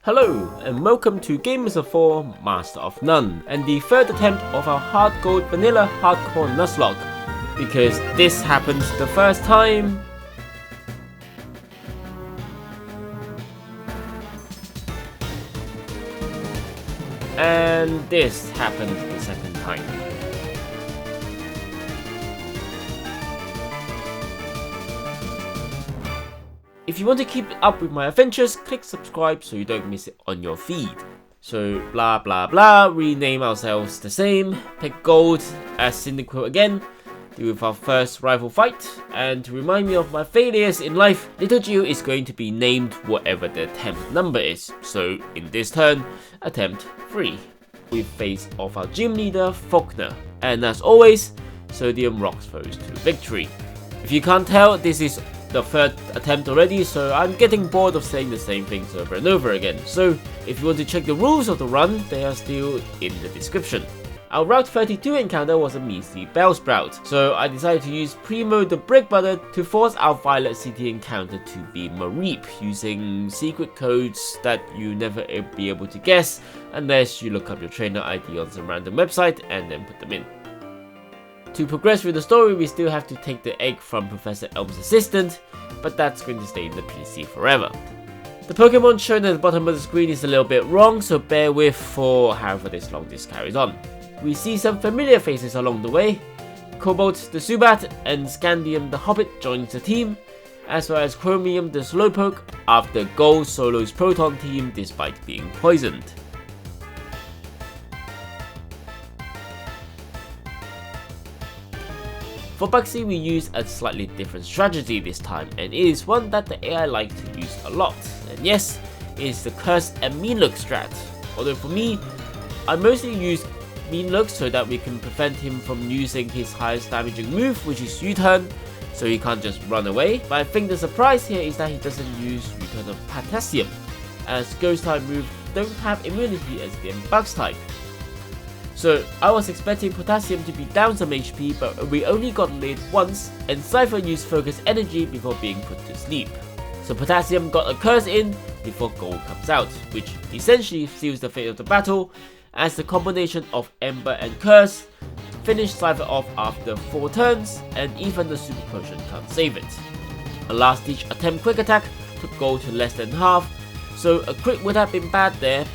Hello and welcome to Gamers of 4 Master of None and the third attempt of our hard gold vanilla hardcore Nuzlocke, because this happens the first time and this happened the second time. If you want to keep up with my adventures, click subscribe so you don't miss it on your feed. So blah blah blah, rename ourselves the same, pick gold as Cyndaquil again, deal with our first rival fight, and to remind me of my failures in life, Little Geo is going to be named whatever the attempt number is. So in this turn, attempt 3. We face off our gym leader Faulkner, and as always, Sodium rocks foes to victory. If you can't tell, this is the third attempt already, so I'm getting bored of saying the same things over and over again. So if you want to check the rules of the run, they are still in the description. Our Route 32 encounter was a measly Bellsprout, so I decided to use Primo the Brick Brother to force our Violet City encounter to be Mareep, using secret codes that you never be able to guess unless you look up your trainer ID on some random website and then put them in. To progress through the story, we still have to take the egg from Professor Elm's assistant, but that's going to stay in the PC forever. The Pokemon shown at the bottom of the screen is a little bit wrong, so bear with for however this long this carries on. We see some familiar faces along the way. Cobalt the Zubat and Scandium the Hobbit joins the team, as well as Chromium the Slowpoke after Gold solos Proton team despite being poisoned. For Bugsy, we use a slightly different strategy this time, and it is one that the AI likes to use a lot. And yes, it is the Curse and Mean Look strat. Although for me, I mostly use Mean Look so that we can prevent him from using his highest damaging move, which is U-turn, so he can't just run away. But I think the surprise here is that he doesn't use U-turn of Potassium, as Ghost type moves don't have immunity as the Bugs type. So I was expecting Potassium to be down some HP, but we only got laid once, and Cypher used Focus Energy before being put to sleep. So Potassium got a curse in before Gold comes out, which essentially seals the fate of the battle, as the combination of Ember and Curse finished Cypher off after 4 turns, and even the Super Potion can't save it. A last ditch attempt quick attack took Gold to less than half, so a crit would have been bad there,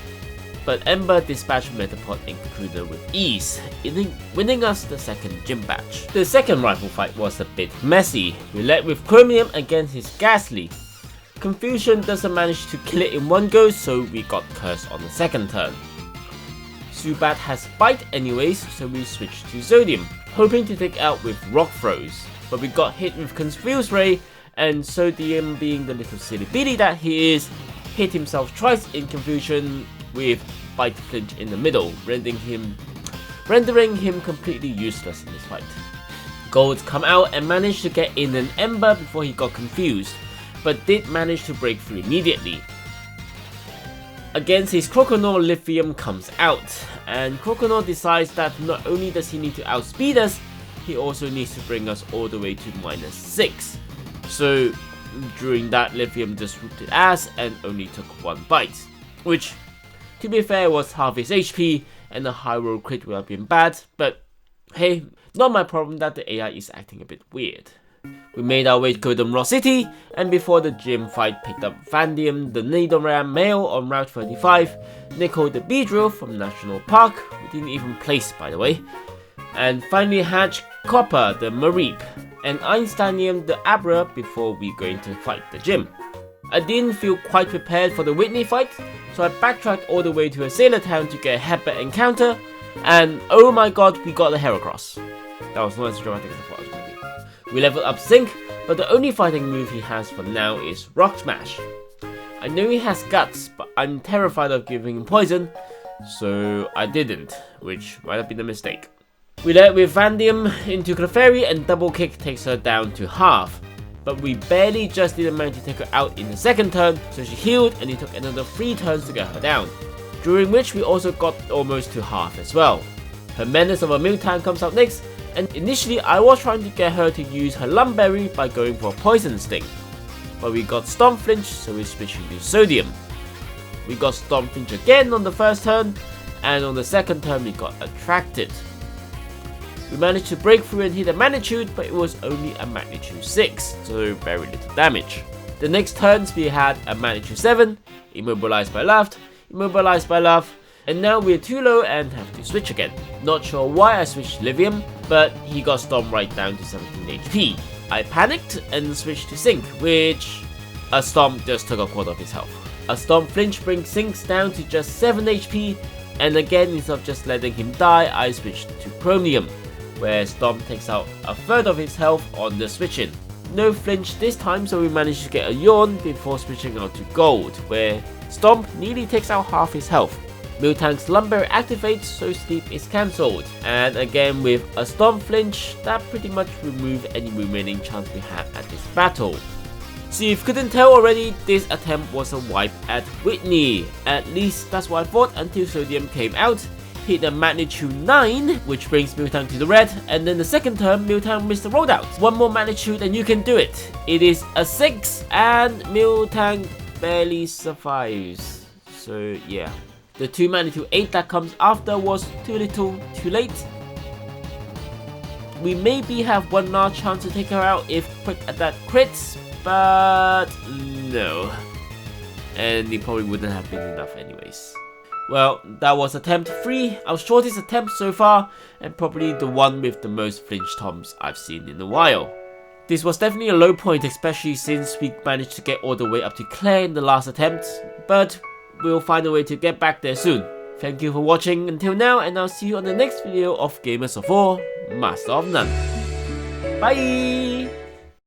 but Ember dispatched Metapod and Kakuna with ease, winning us the second gym badge. The second rival fight was a bit messy. We led with Chromium against his Ghastly. Confusion doesn't manage to kill it in one go, so we got Curse on the second turn. Zubat has Bite anyways, so we switched to Sodium, hoping to take out with Rock Throws, but we got hit with Confuse Ray, and Sodium, being the little silly bitty that he is, hit himself twice in Confusion with Bite Flinch in the middle, rendering him completely useless in this fight. Gold come out and managed to get in an Ember before he got confused, but did manage to break through immediately. Against his Croconaw, Lithium comes out, and Croconaw decides that not only does he need to outspeed us, he also needs to bring us all the way to -6. So during that, Lithium just whooped his ass and only took 1 bite, which, to be fair, was half his HP, and a high roll crit would have been bad, but hey, not my problem that the AI is acting a bit weird. We made our way to Golden Rock City, and before the gym fight picked up Vandium the Nidoran male on Route 35, Nico the Beedrill from National Park, we didn't even place by the way, and finally hatched Copper the Mareep, and Einsteinium the Abra before we going to fight the gym. I didn't feel quite prepared for the Whitney fight, so I backtracked all the way to a Sailor Town to get a Headbutt encounter, and oh my god, we got a Heracross. That was not as dramatic as I thought it was going to be. We leveled up Zinc, but the only fighting move he has for now is Rock Smash. I know he has Guts, but I'm terrified of giving him Poison, so I didn't, which might have been a mistake. We led with Vandium into Clefairy, and Double Kick takes her down to half. But we barely just didn't manage to take her out in the second turn, so she healed and it took another 3 turns to get her down, during which we also got almost to half as well. Her Menace of a Miltank comes out next, and initially I was trying to get her to use her Lumberry by going for a Poison Sting, but we got Storm Flinch, so we switched to Sodium. We got Storm Flinch again on the first turn, and on the second turn we got Attracted. We managed to break through and hit a Magnitude, but it was only a Magnitude 6, so very little damage. The next turns we had a Magnitude 7, Immobilized by Laugh, Immobilized by Laugh, and now we're too low and have to switch again. Not sure why I switched Livium, but he got Storm right down to 17 HP. I panicked and switched to Sync, which a Storm just took a quarter of his health. A Storm Flinch brings Syncs down to just 7 HP, and again instead of just letting him die, I switched to Chromium, where Storm takes out a third of his health on the switch-in. No flinch this time, so we managed to get a Yawn before switching out to Gold, where Stomp nearly takes out half his health. Miltank's Lumber activates, so Sleep is cancelled, and again with a Storm Flinch, that pretty much removed any remaining chance we had at this battle. So if you couldn't tell already, this attempt was a wipe at Whitney. At least that's what I thought until Sodium came out, hit a Magnitude 9, which brings Miltank to the red, and then the second turn, Miltank missed the rollout. One more Magnitude and you can do it. It is a 6, and Miltank barely survives. So yeah. The 2 Magnitude 8 that comes after was too little, too late. We maybe have one last chance to take her out if Quick Attack crits, but no. And it probably wouldn't have been enough anyways. Well, that was attempt 3, our shortest attempt so far, and probably the one with the most flinch toms I've seen in a while. This was definitely a low point, especially since we managed to get all the way up to Claire in the last attempt, but we'll find a way to get back there soon. Thank you for watching until now, and I'll see you on the next video of Gamers of War, Master of None. Bye!